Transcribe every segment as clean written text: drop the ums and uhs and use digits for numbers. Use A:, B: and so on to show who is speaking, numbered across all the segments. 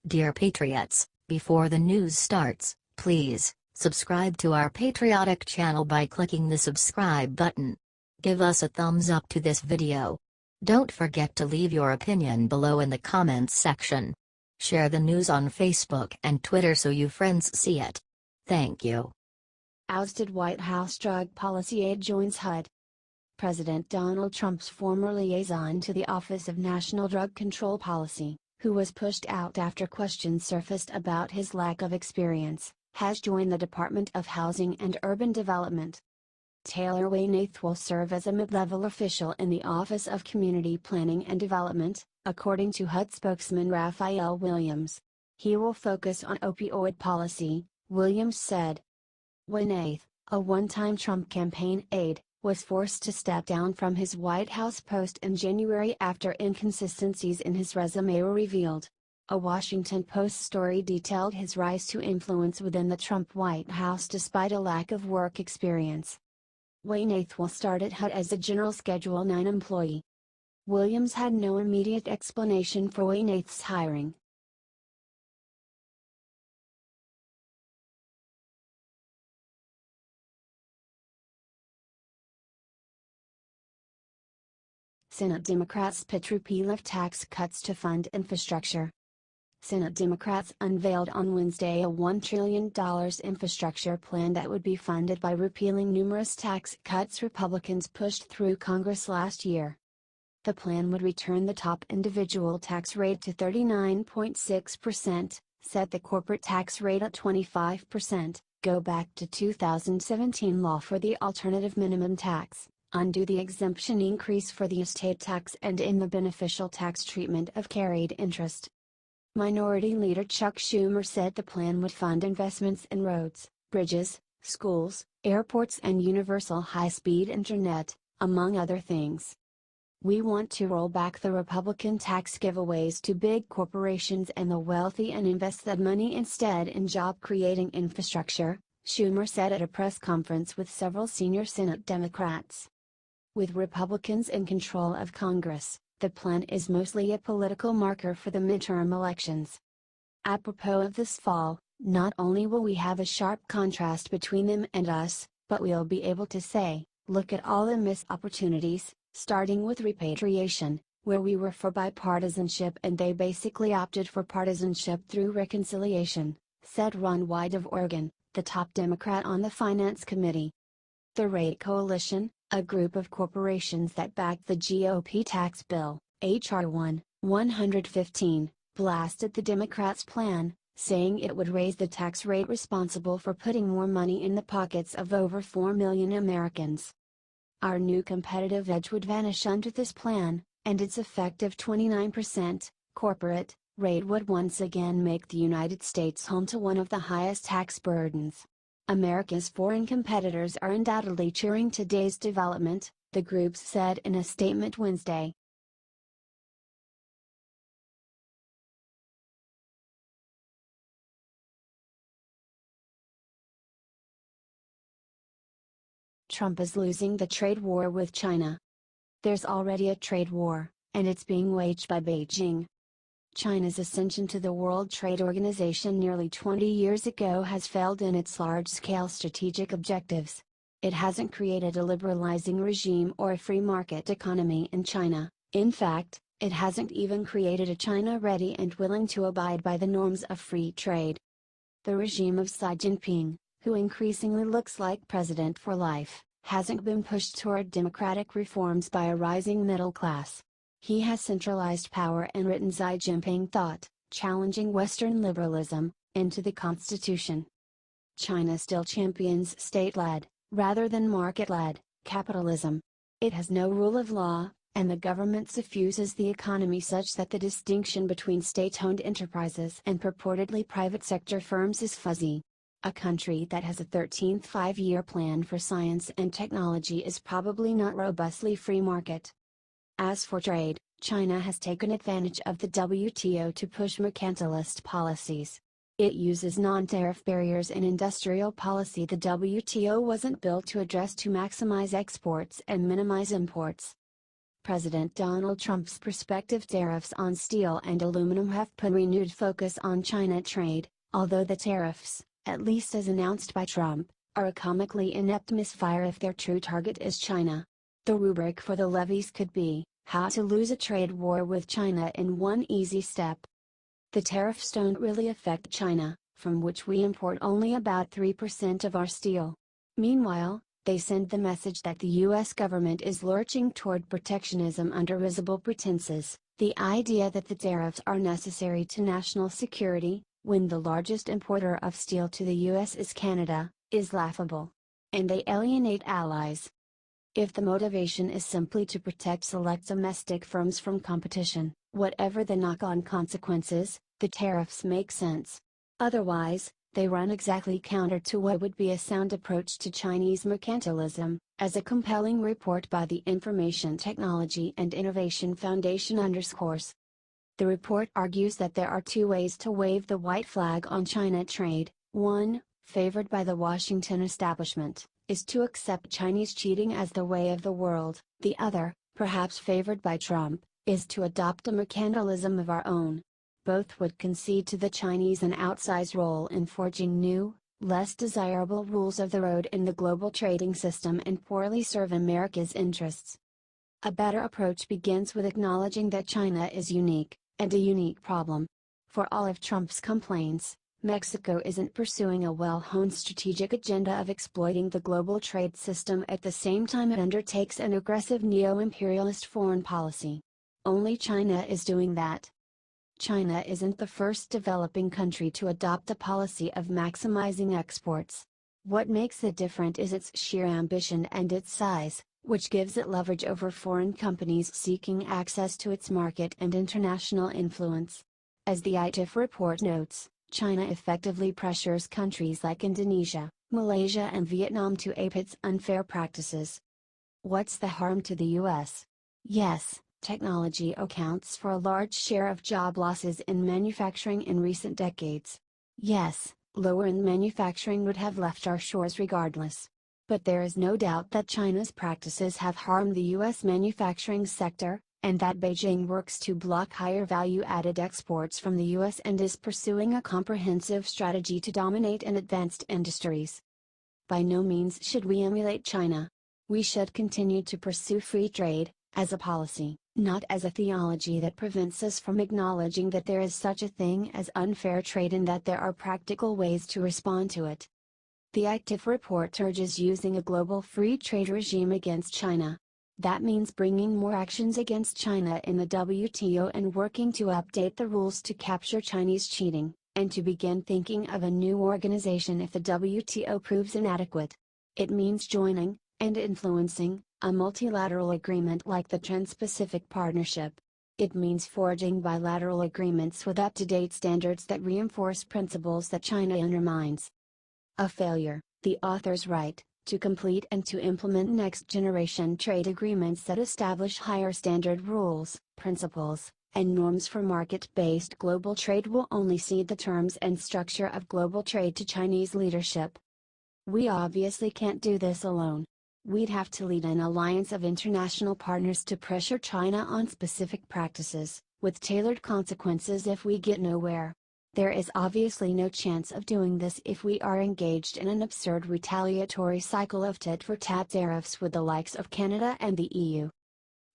A: Dear Patriots, before the news starts, please subscribe to our patriotic channel by clicking the subscribe button. Give us a thumbs up to this video. Don't forget to leave your opinion below in the comments section. Share the news on Facebook and Twitter so your friends see it. Thank you.
B: Ousted White House drug policy aide joins HUD. President Donald Trump's former liaison to the Office of National Drug Control Policy, who was pushed out after questions surfaced about his lack of experience, has joined the Department of Housing and Urban Development. Taylor Weyeneth will serve as a mid-level official in the Office of Community Planning and Development, according to HUD spokesman Raphael Williams. He will focus on opioid policy, Williams said. Weyeneth, a one-time Trump campaign aide, was forced to step down from his White House post in January after inconsistencies in his resume were revealed. A Washington Post story detailed his rise to influence within the Trump White House despite a lack of work experience. Weyeneth will start at HUD as a General Schedule 9 employee. Williams had no immediate explanation for Weyeneth's hiring. Senate Democrats pitch repeal of tax cuts to fund infrastructure. Senate Democrats unveiled on Wednesday a $1 trillion infrastructure plan that would be funded by repealing numerous tax cuts Republicans pushed through Congress last year. The plan would return the top individual tax rate to 39.6%, set the corporate tax rate at 25%, go back to 2017 law for the alternative minimum tax, undo the exemption increase for the estate tax and end the beneficial tax treatment of carried interest. Minority Leader Chuck Schumer said the plan would fund investments in roads, bridges, schools, airports and universal high-speed internet, among other things. We want to roll back the Republican tax giveaways to big corporations and the wealthy and invest that money instead in job-creating infrastructure, Schumer said at a press conference with several senior Senate Democrats. With Republicans in control of Congress, the plan is mostly a political marker for the midterm elections. Apropos of this fall, not only will we have a sharp contrast between them and us, but we'll be able to say, look at all the missed opportunities, starting with repatriation, where we were for bipartisanship and they basically opted for partisanship through reconciliation, said Ron Wyden of Oregon, the top Democrat on the Finance Committee. The Rate Coalition, a group of corporations that backed the GOP tax bill, H.R. 115, blasted the Democrats' plan, saying it would raise the tax rate responsible for putting more money in the pockets of over 4 million Americans. Our new competitive edge would vanish under this plan, and its effective 29% corporate rate would once again make the United States home to one of the highest tax burdens. America's foreign competitors are undoubtedly cheering today's development, the groups said in a statement Wednesday. Trump is losing the trade war with China. There's already a trade war, and it's being waged by Beijing. China's ascension to the World Trade Organization nearly 20 years ago has failed in its large-scale strategic objectives. It hasn't created a liberalizing regime or a free market economy in China. In fact, it hasn't even created a China ready and willing to abide by the norms of free trade. The regime of Xi Jinping, who increasingly looks like president for life, hasn't been pushed toward democratic reforms by a rising middle class. He has centralized power and written Xi Jinping thought, challenging Western liberalism, into the constitution. China still champions state-led, rather than market-led, capitalism. It has no rule of law, and the government suffuses the economy such that the distinction between state-owned enterprises and purportedly private sector firms is fuzzy. A country that has a 13th five-year plan for science and technology is probably not robustly free market. As for trade, China has taken advantage of the WTO to push mercantilist policies. It uses non-tariff barriers in industrial policy the WTO wasn't built to address to maximize exports and minimize imports. President Donald Trump's prospective tariffs on steel and aluminum have put renewed focus on China trade, although the tariffs, at least as announced by Trump, are a comically inept misfire if their true target is China. The rubric for the levies could be, how to lose a trade war with China in one easy step. The tariffs don't really affect China, from which we import only about 3% of our steel. Meanwhile, they send the message that the U.S. government is lurching toward protectionism under risible pretenses, the idea that the tariffs are necessary to national security, when the largest importer of steel to the U.S. is Canada, is laughable. And they alienate allies. If the motivation is simply to protect select domestic firms from competition, whatever the knock-on consequences, the tariffs make sense. Otherwise, they run exactly counter to what would be a sound approach to Chinese mercantilism, as a compelling report by the Information Technology and Innovation Foundation underscores. The report argues that there are two ways to wave the white flag on China trade. One, favored by the Washington establishment, is to accept Chinese cheating as the way of the world. The other, perhaps favored by Trump, is to adopt a mercantilism of our own. Both would concede to the Chinese an outsized role in forging new, less desirable rules of the road in the global trading system and poorly serve America's interests. A better approach begins with acknowledging that China is unique, and a unique problem. For all of Trump's complaints, Mexico isn't pursuing a well-honed strategic agenda of exploiting the global trade system at the same time it undertakes an aggressive neo-imperialist foreign policy. Only China is doing that. China isn't the first developing country to adopt a policy of maximizing exports. What makes it different is its sheer ambition and its size, which gives it leverage over foreign companies seeking access to its market and international influence. As the ITIF report notes, China effectively pressures countries like Indonesia, Malaysia and Vietnam to ape its unfair practices. What's the harm to the U.S.? Yes, technology accounts for a large share of job losses in manufacturing in recent decades. Yes, lower-end manufacturing would have left our shores regardless. But there is no doubt that China's practices have harmed the U.S. manufacturing sector, and that Beijing works to block higher value-added exports from the U.S. and is pursuing a comprehensive strategy to dominate in advanced industries. By no means should we emulate China. We should continue to pursue free trade, as a policy, not as a theology that prevents us from acknowledging that there is such a thing as unfair trade and that there are practical ways to respond to it. The ITIF report urges using a global free trade regime against China. That means bringing more actions against China in the WTO and working to update the rules to capture Chinese cheating, and to begin thinking of a new organization if the WTO proves inadequate. It means joining, and influencing, a multilateral agreement like the Trans-Pacific Partnership. It means forging bilateral agreements with up-to-date standards that reinforce principles that China undermines. A failure, the authors write, to complete and to implement next-generation trade agreements that establish higher standard rules, principles, and norms for market-based global trade will only cede the terms and structure of global trade to Chinese leadership. We obviously can't do this alone. We'd have to lead an alliance of international partners to pressure China on specific practices, with tailored consequences if we get nowhere. There is obviously no chance of doing this if we are engaged in an absurd retaliatory cycle of tit-for-tat tariffs with the likes of Canada and the EU.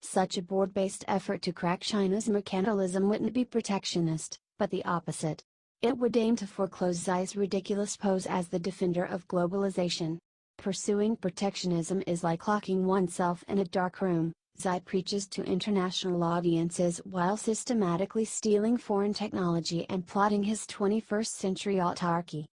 B: Such a board-based effort to crack China's mercantilism wouldn't be protectionist, but the opposite. It would aim to foreclose Xi's ridiculous pose as the defender of globalization. Pursuing protectionism is like locking oneself in a dark room, Xi preaches to international audiences while systematically stealing foreign technology and plotting his 21st century autarky.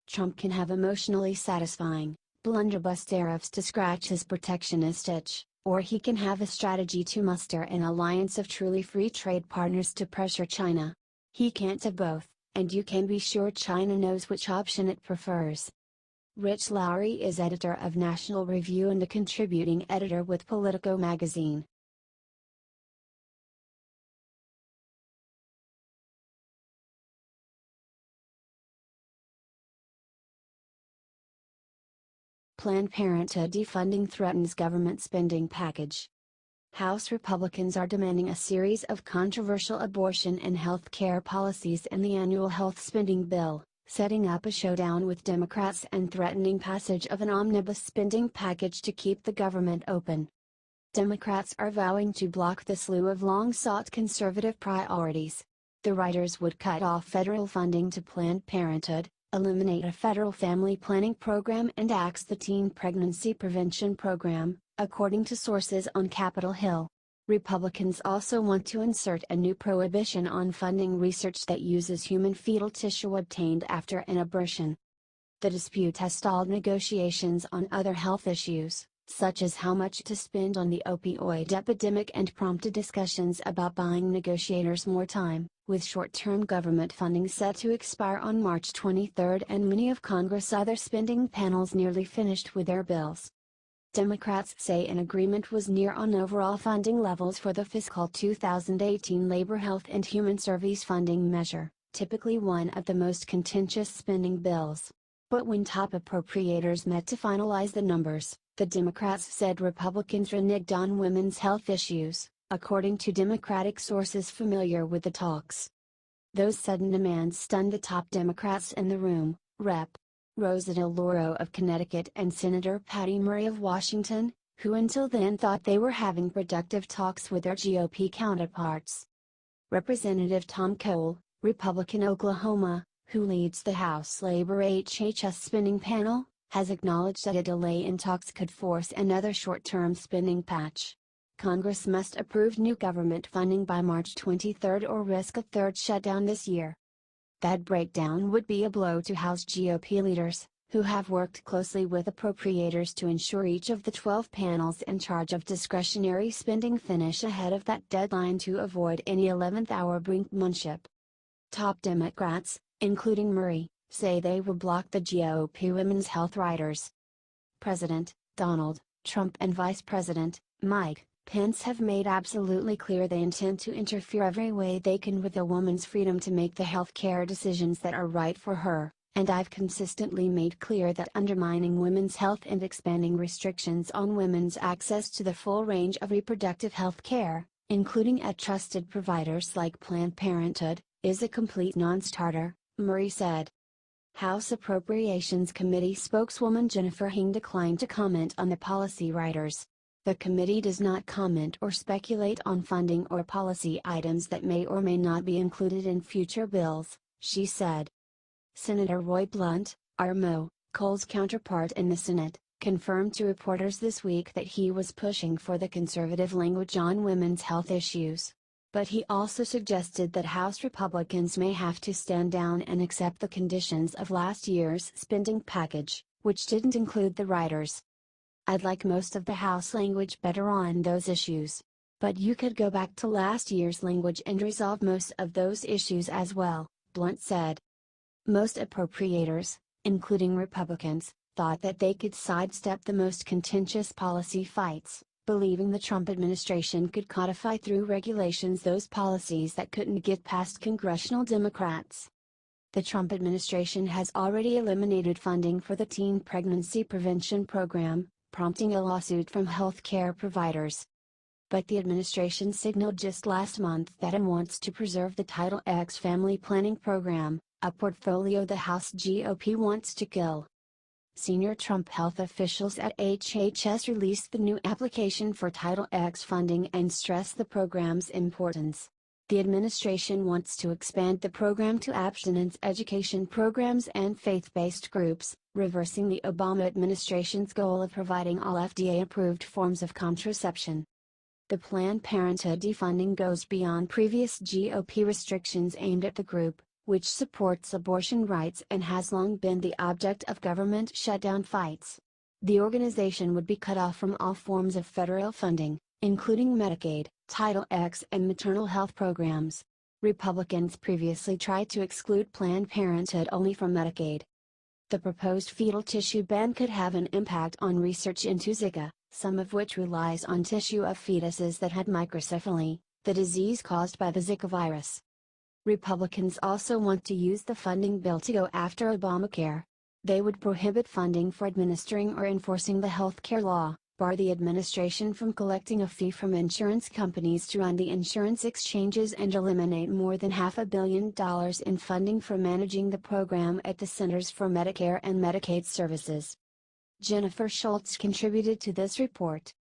B: Trump can have emotionally satisfying, blunderbuss tariffs to scratch his protectionist itch, or he can have a strategy to muster an alliance of truly free trade partners to pressure China. He can't have both, and you can be sure China knows which option it prefers. Rich Lowry is editor of National Review and a contributing editor with Politico magazine. Planned Parenthood defunding threatens government spending package. House Republicans are demanding a series of controversial abortion and health care policies in the annual health spending bill, setting up a showdown with Democrats and threatening passage of an omnibus spending package to keep the government open. Democrats are vowing to block the slew of long-sought conservative priorities. The writers would cut off federal funding to Planned Parenthood, eliminate a federal family planning program and axe the teen pregnancy prevention program, according to sources on Capitol Hill. Republicans also want to insert a new prohibition on funding research that uses human fetal tissue obtained after an abortion. The dispute has stalled negotiations on other health issues, such as how much to spend on the opioid epidemic, and prompted discussions about buying negotiators more time, with short-term government funding set to expire on March 23 and many of Congress' other spending panels nearly finished with their bills. Democrats say an agreement was near on overall funding levels for the fiscal 2018 Labor Health and Human Services funding measure, typically one of the most contentious spending bills. But when top appropriators met to finalize the numbers, the Democrats said Republicans reneged on women's health issues, according to Democratic sources familiar with the talks. Those sudden demands stunned the top Democrats in the room: Rep. Rosa DeLauro of Connecticut and Senator Patty Murray of Washington, who until then thought they were having productive talks with their GOP counterparts. Representative Tom Cole, Republican Oklahoma, who leads the House Labor HHS spending panel, has acknowledged that a delay in talks could force another short-term spending patch. Congress must approve new government funding by March 23 or risk a third shutdown this year. That breakdown would be a blow to House GOP leaders, who have worked closely with appropriators to ensure each of the 12 panels in charge of discretionary spending finish ahead of that deadline to avoid any 11th-hour brinkmanship. Top Democrats, including Murray, say they will block the GOP women's health riders. President Donald Trump and Vice President Mike Pence have made absolutely clear they intend to interfere every way they can with a woman's freedom to make the health care decisions that are right for her, and I've consistently made clear that undermining women's health and expanding restrictions on women's access to the full range of reproductive health care, including at trusted providers like Planned Parenthood, is a complete non-starter, Murray said. House Appropriations Committee spokeswoman Jennifer Hing declined to comment on the policy writers. The committee does not comment or speculate on funding or policy items that may or may not be included in future bills, she said. Senator Roy Blunt, RMO, Cole's counterpart in the Senate, confirmed to reporters this week that he was pushing for the conservative language on women's health issues. But he also suggested that House Republicans may have to stand down and accept the conditions of last year's spending package, which didn't include the writers. I'd like most of the House language better on those issues. But you could go back to last year's language and resolve most of those issues as well, Blunt said. Most appropriators, including Republicans, thought that they could sidestep the most contentious policy fights, believing the Trump administration could codify through regulations those policies that couldn't get past congressional Democrats. The Trump administration has already eliminated funding for the teen pregnancy prevention program, prompting a lawsuit from health care providers. But the administration signaled just last month that it wants to preserve the Title X family planning program, a portfolio the House GOP wants to kill. Senior Trump health officials at HHS released the new application for Title X funding and stressed the program's importance. The administration wants to expand the program to abstinence education programs and faith-based groups, reversing the Obama administration's goal of providing all FDA-approved forms of contraception. The Planned Parenthood defunding goes beyond previous GOP restrictions aimed at the group, which supports abortion rights and has long been the object of government shutdown fights. The organization would be cut off from all forms of federal funding, including Medicaid, Title X and maternal health programs. Republicans previously tried to exclude Planned Parenthood only from Medicaid. The proposed fetal tissue ban could have an impact on research into Zika, some of which relies on tissue of fetuses that had microcephaly, the disease caused by the Zika virus. Republicans also want to use the funding bill to go after Obamacare. They would prohibit funding for administering or enforcing the health care law, bar the administration from collecting a fee from insurance companies to run the insurance exchanges and eliminate more than $500 million in funding for managing the program at the Centers for Medicare and Medicaid Services. Jennifer Schultz contributed to this report.